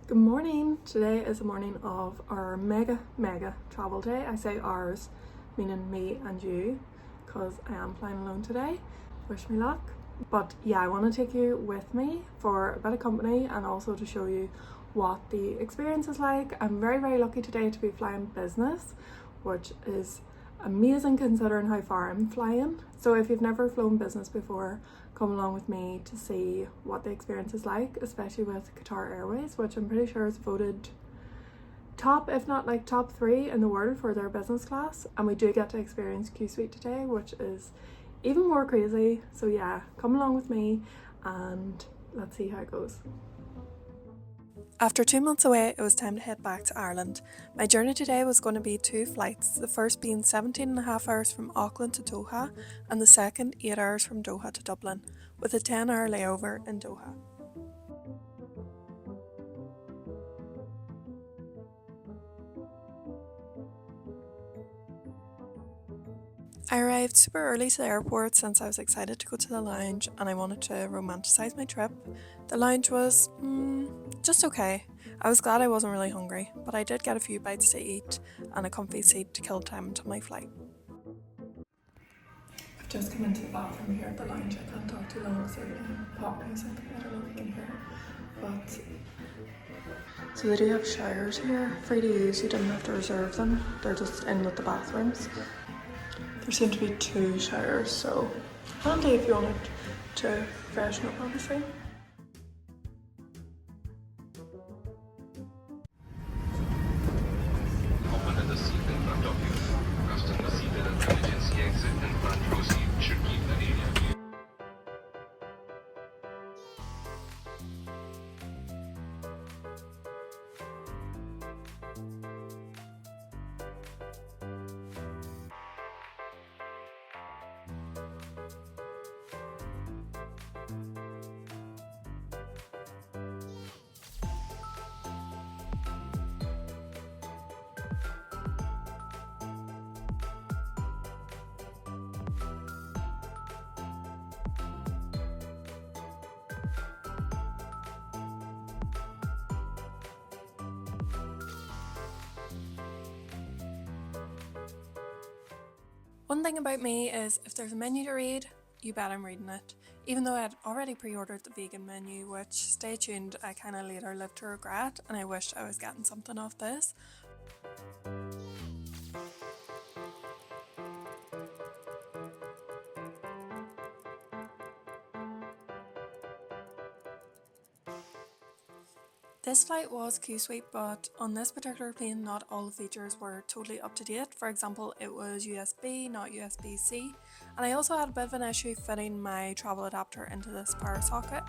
Good morning. Today is the morning of our mega travel day. I say ours, meaning me and you, because I am flying alone today. Wish me luck. But yeah, I want to take you with me for a bit of company and also to show you what the experience is like. I'm very lucky today to be flying business, which is amazing considering how far I'm flying. So if you've never flown business before, come along with me to see what the experience is like, especially with Qatar Airways, which I'm pretty sure is voted top, if not like top 3 in the world for their business class. And we do get to experience QSuite today, which is even more crazy. So yeah, come along with me and let's see how it goes. After 2 months away, it was time to head back to Ireland. My journey today was going to be 2 flights, the first being 17.5 hours from Auckland to Doha, and the second 8 hours from Doha to Dublin, with a 10-hour layover in Doha. I arrived super early to the airport since I was excited to go to the lounge and I wanted to romanticise my trip. The lounge was just okay. I was glad I wasn't really hungry, but I did get a few bites to eat and a comfy seat to kill time until my flight. I've just come into the bathroom here at the lounge. I can't talk too long because they're pop music. I don't know if you can hear it. But so they do have showers here, free to use. You don't have to reserve them. They're just in with the bathrooms. There seem to be 2 showers, so handy if you wanted to freshen up, obviously. Open the seat in front of you. Customer seated at the emergency exit and front row seat should keep the area clear. One thing about me is if there's a menu to read, you bet I'm reading it. Even though I had already pre-ordered the vegan menu, which, stay tuned, I kind of later lived to regret, and I wished I was getting something off this. This flight was QSuite, but on this particular plane not all the features were totally up to date. For example, it was USB, not USB-C, and I also had a bit of an issue fitting my travel adapter into this power socket.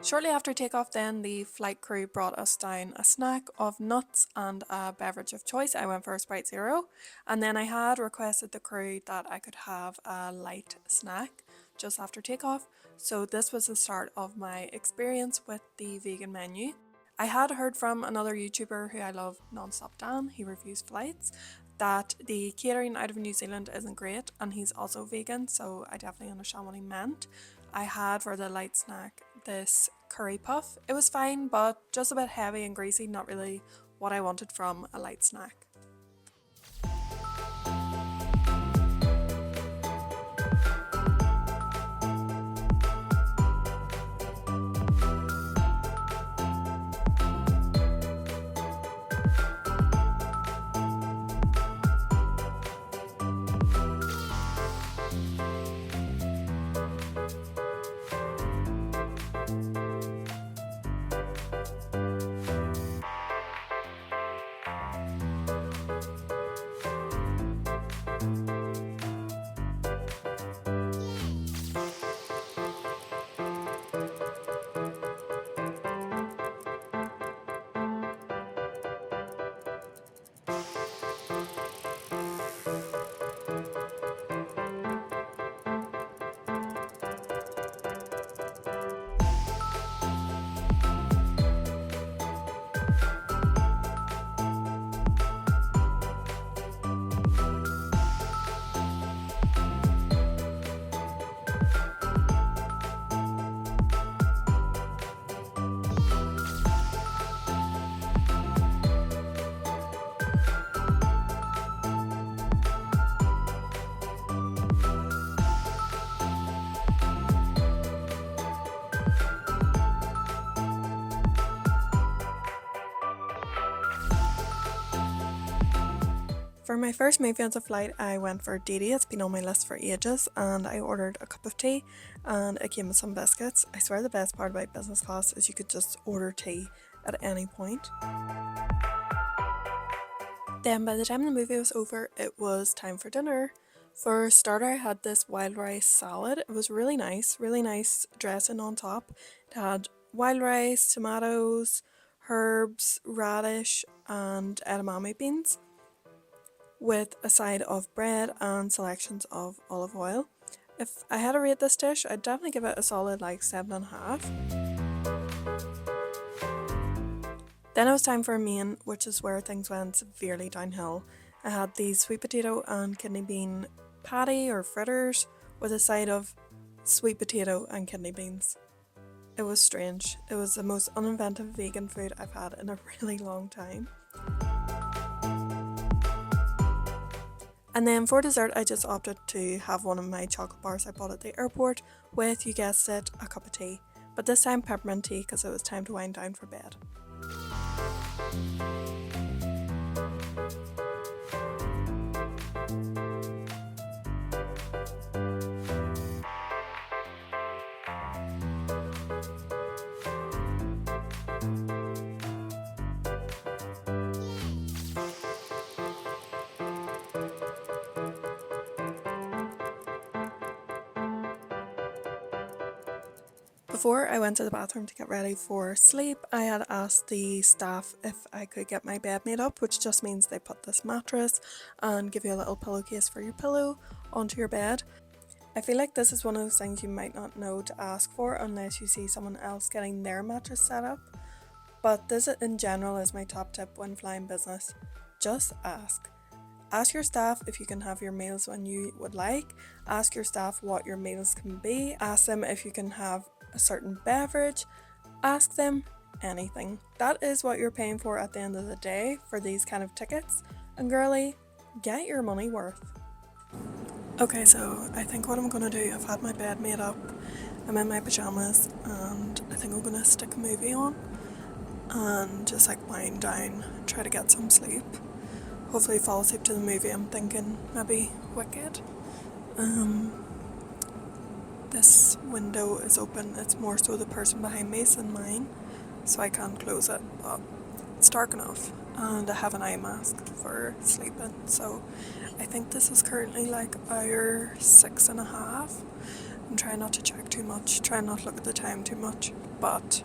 Shortly after takeoff then, the flight crew brought us down a snack of nuts and a beverage of choice. I went for a Sprite Zero, and then I had requested the crew that I could have a light snack just after takeoff. So this was the start of my experience with the vegan menu. I had heard from another YouTuber who I love, Nonstop Dan, he reviews flights, that the catering out of New Zealand isn't great, and he's also vegan, so I definitely understand what he meant. I had for the light snack this curry puff. It was fine, but just a bit heavy and greasy, not really what I wanted from a light snack. For my first movie on the flight, I went for Didi. It's been on my list for ages, and I ordered a cup of tea and it came with some biscuits. I swear the best part about business class is you could just order tea at any point. Then by the time the movie was over, it was time for dinner. For starter, I had this wild rice salad. It was really nice dressing on top. It had wild rice, tomatoes, herbs, radish and edamame beans, with a side of bread and selections of olive oil. If I had to rate this dish, I'd definitely give it a solid 7.5. Then it was time for a main, which is where things went severely downhill. I had the sweet potato and kidney bean patty or fritters with a side of sweet potato and kidney beans. It was strange. It was the most uninventive vegan food I've had in a really long time. And then for dessert, I just opted to have one of my chocolate bars I bought at the airport with, you guessed it, a cup of tea. But this time peppermint tea because it was time to wind down for bed. Before I went to the bathroom to get ready for sleep, I had asked the staff if I could get my bed made up, which just means they put this mattress and give you a little pillowcase for your pillow onto your bed. I feel like this is one of those things you might not know to ask for unless you see someone else getting their mattress set up. But this in general is my top tip when flying business. Just ask. Ask your staff if you can have your meals when you would like. Ask your staff what your meals can be. Ask them if you can have a certain beverage. Ask them anything. That is what you're paying for at the end of the day for these kind of tickets. And girly, get your money worth. Okay, so I think what I'm gonna do, I've had my bed made up, I'm in my pajamas, and I think I'm gonna stick a movie on and just wind down and try to get some sleep. Hopefully fall asleep to the movie. I'm thinking maybe Wicked. This window is open. It's more so the person behind me than mine, so I can't close it, but it's dark enough and I have an eye mask for sleeping, so I think this is currently hour 6.5. I'm trying not to check too much, trying not to look at the time too much, but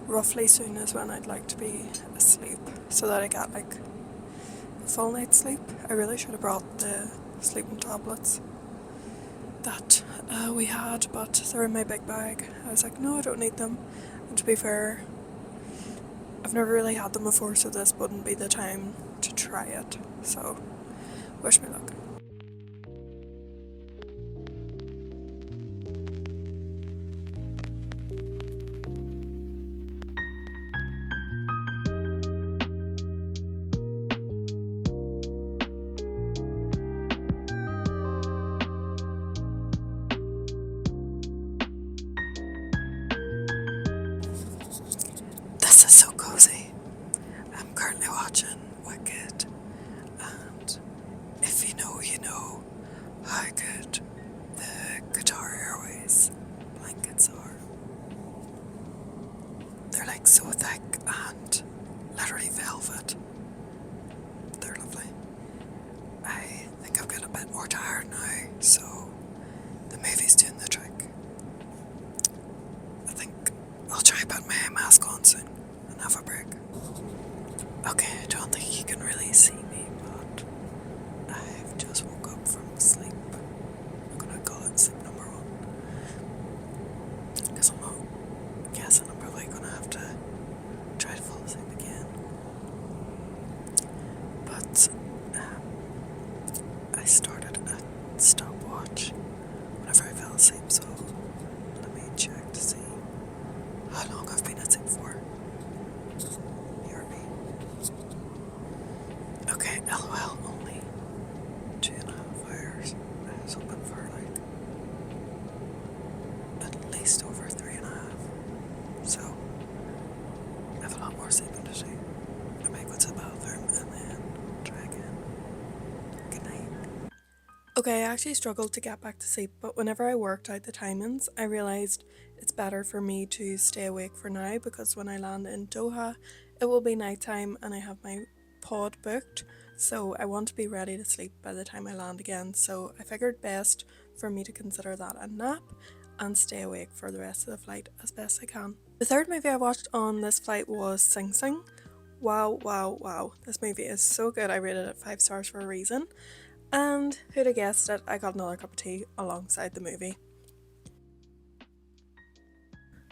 roughly soon is when I'd like to be asleep so that I get a full night's sleep. I really should have brought the sleeping tablets that we had, but they're in my big bag. I was like, no, I don't need them. And to be fair, I've never really had them before, so this wouldn't be the time to try it. So, wish me luck. This is so cozy. I'm currently watching Wicked, and if you know, you know how good the Qatar Airways blankets are. They're so thick and literally velvet. They're lovely. I think I'm getting a bit more tired now, so the movie's doing the trick. I think I'll try put my mask on soon and have a break. Okay, I don't think you can really see me, but I've just woke up from sleep. I'm gonna call it sleep number 1, because I'm not guessing I'm probably gonna have to try to fall asleep again. But I started a stopwatch whenever I fell asleep, so let me check to see how long I've been asleep for. Okay. Okay, I actually struggled to get back to sleep, but whenever I worked out the timings, I realised it's better for me to stay awake for now because when I land in Doha, it will be nighttime and I have my pod booked, so I want to be ready to sleep by the time I land again. So I figured best for me to consider that a nap and stay awake for the rest of the flight as best I can. The third movie I watched on this flight was Sing Sing. Wow, wow, wow. This movie is so good. I rated it 5 stars for a reason. And who'd have guessed it, I got another cup of tea alongside the movie.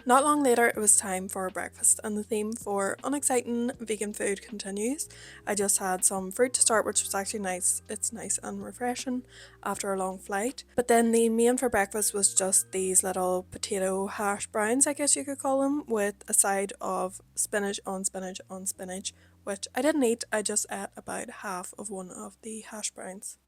Not long later, it was time for breakfast, and the theme for unexciting vegan food continues. I just had some fruit to start, which was actually nice. It's nice and refreshing after a long flight. But then the main for breakfast was just these little potato hash browns, I guess you could call them, with a side of spinach on spinach on spinach, which I didn't eat. I just ate about half of one of the hash browns.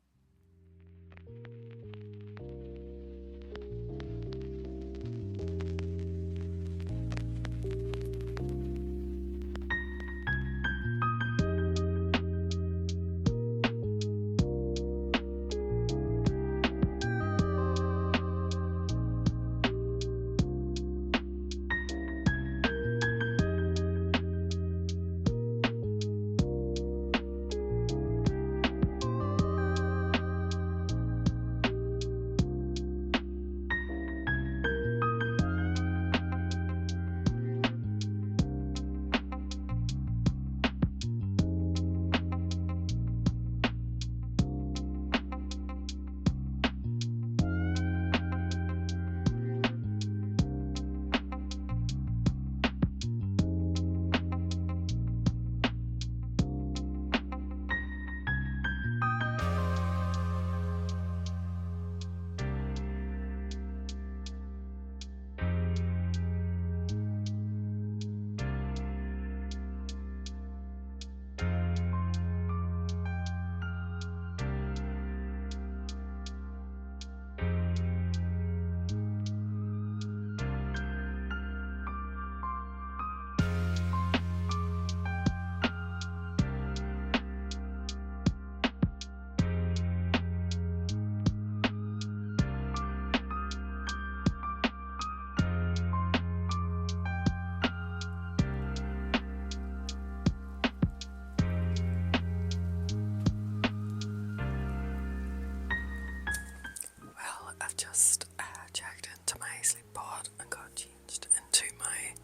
Well, I've just checked into my sleep pod and got changed into my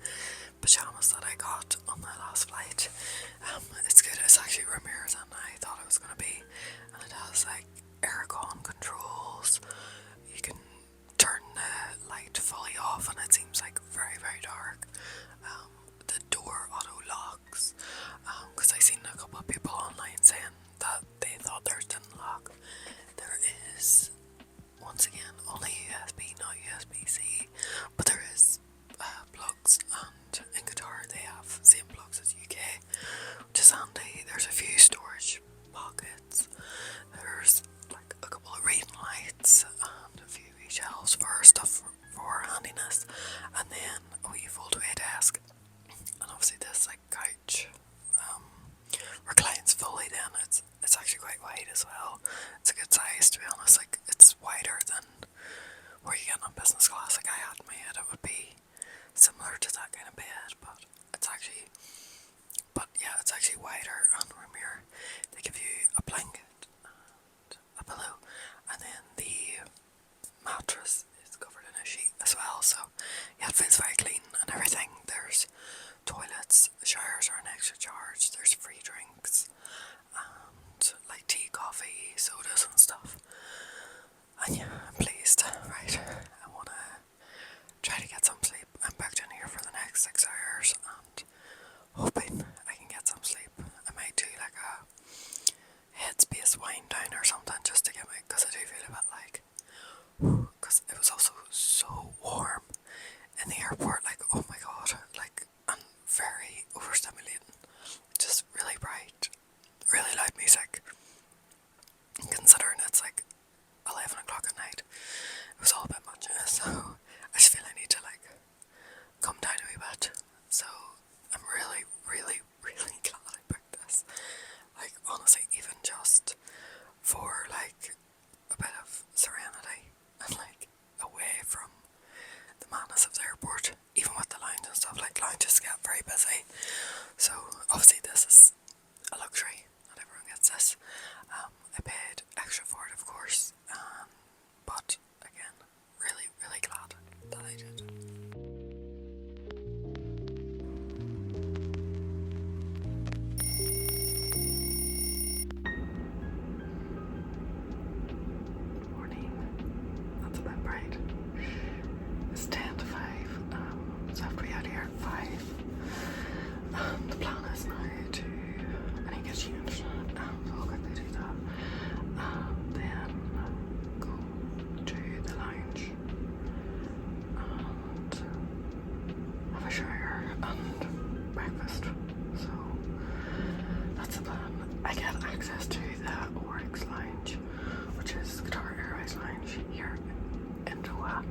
pyjamas that I got on my last flight. It's good. It's actually roomier than I thought it was going to be, and it has like aircon controls. You can turn the light fully off, and it seems like very, very dark. The door auto locks, because I seen a couple of people online saying that they thought theirs didn't lock. There is, once again, only USB, not USB-C, but there is plugs, and in Qatar they have same plugs as UK, which is handy. There's a few storage pockets, there's like a couple of reading lights and a few shelves for stuff for handiness, and then a wee fold-away desk, and obviously this like couch reclines fully. Then it's actually quite wide as well. It's a good size, to be honest. Like, it's wider than where you get on business class. Like, I had in my head it would be similar to that kind of bed, but it's actually wider and roomier. They give you a blanket and a pillow, and then the mattress is covered in a sheet as well, so yeah, it feels very clean and everything. There's toilets, showers are an extra charge, there's free drinks and like tea, coffee, sodas and stuff. And yeah, I'm pleased. Right, I wanna try to get some sleep. I'm booked in here for the next 6 hours and hoping I can get some sleep. I might do like a headspace wind down or something just to get me, because I do feel a bit like, because it was also so warm in the airport, like, oh my god, like, and very overstimulating, just really bright, really loud music, considering it's like 11 o'clock at night. It was all a bit much, so I just feel I need to like shower and breakfast. So that's the plan. I get access to the Oryx Lounge, which is Qatar Airways Lounge here in Doha.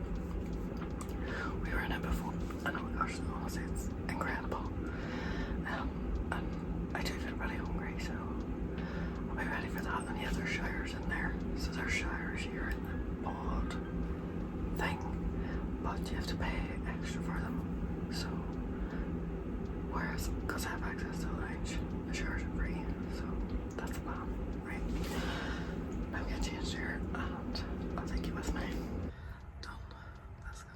We were in it before, and oh my gosh, honestly, it's incredible. And I do feel really hungry, so I'll be ready for that. And yeah, there's showers in there. So there's showers here in the pod thing, but you have to pay extra for them. So, whereas, because I have access to the lounge, the showers are free. So that's the plan, right? I'm gonna change here, and I'll take you with me. Done. Let's go.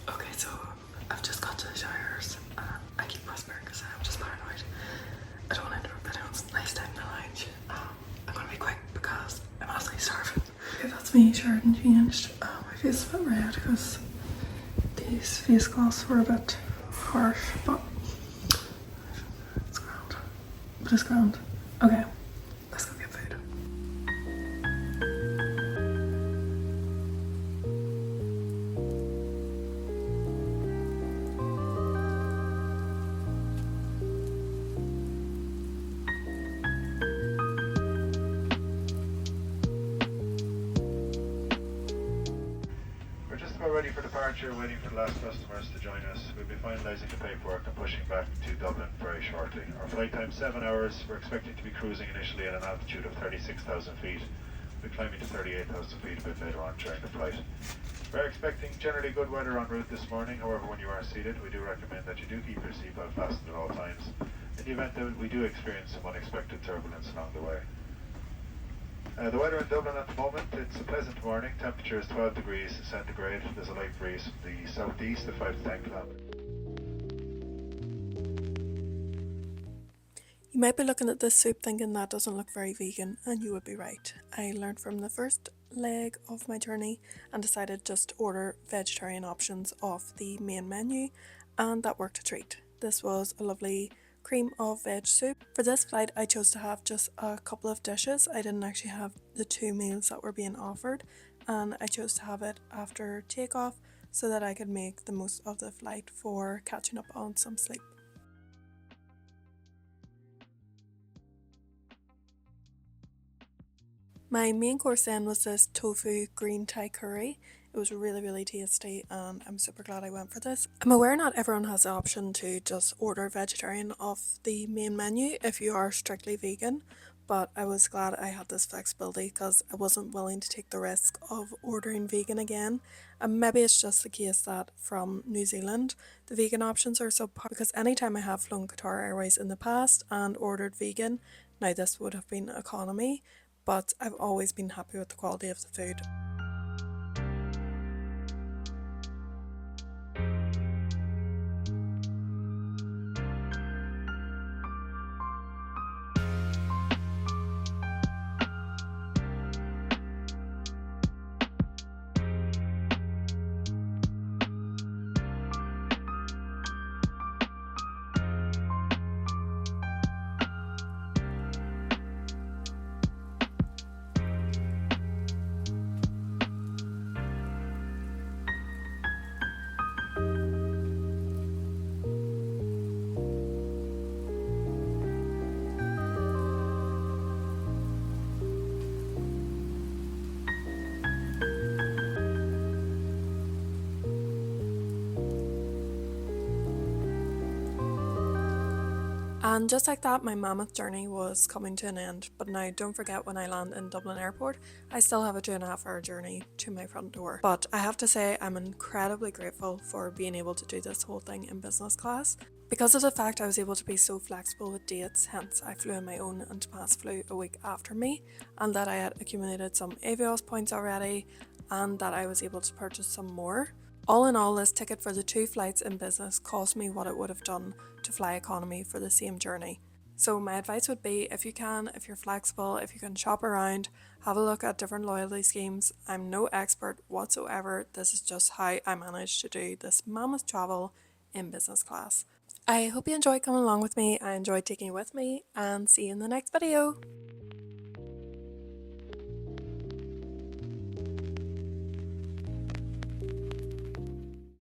Okay, so I've just got to the showers. I keep whispering because I'm just paranoid. I don't want to interrupt anyone's nice time in the lounge. I'm going to be quick because I'm honestly starving. Okay, that's me showered and changed. My face is a bit red because these face cloths were a bit harsh, but it's grand. But it's grand. Okay, let's go get food. We're just about ready for departure, waiting for the last customers to join us. We'll be finalising the paperwork and pushing back to Dublin very shortly. Our flight time is 7 hours. We're expecting to be cruising initially at an altitude of 36,000 feet. We'll be climbing to 38,000 feet a bit later on during the flight. We're expecting generally good weather en route this morning. However, when you are seated, we do recommend that you do keep your seatbelt fastened at all times, in the event that we do experience some unexpected turbulence along the way. The weather in Dublin at the moment, it's a pleasant morning. Temperature is 12 degrees centigrade. There's a light breeze from the southeast at 5 to 10 kilometres. You might be looking at this soup thinking that doesn't look very vegan, and you would be right. I learned from the first leg of my journey and decided just to order vegetarian options off the main menu, and that worked a treat. This was a lovely cream of veg soup. For this flight I chose to have just a couple of dishes. I didn't actually have the 2 meals that were being offered, and I chose to have it after takeoff so that I could make the most of the flight for catching up on some sleep. My main course then was this tofu green Thai curry. It was really tasty, and I'm super glad I went for this. I'm aware not everyone has the option to just order vegetarian off the main menu if you are strictly vegan, but I was glad I had this flexibility because I wasn't willing to take the risk of ordering vegan again. And maybe it's just the case that from New Zealand the vegan options are so popular, because anytime I have flown Qatar Airways in the past and ordered vegan, now this would have been economy, but I've always been happy with the quality of the food. And just like that, my mammoth journey was coming to an end. But now don't forget, when I land in Dublin Airport, I still have a 2.5 hour journey to my front door. But I have to say, I'm incredibly grateful for being able to do this whole thing in business class. Because of the fact I was able to be so flexible with dates, hence I flew on my own and Tomas flew a week after me, and that I had accumulated some Avios points already, and that I was able to purchase some more. All in all, this ticket for the 2 flights in business cost me what it would have done to fly economy for the same journey. So my advice would be, if you can, if you're flexible, if you can shop around, have a look at different loyalty schemes. I'm no expert whatsoever. This is just how I managed to do this mammoth travel in business class. I hope you enjoyed coming along with me. I enjoyed taking you with me, and see you in the next video.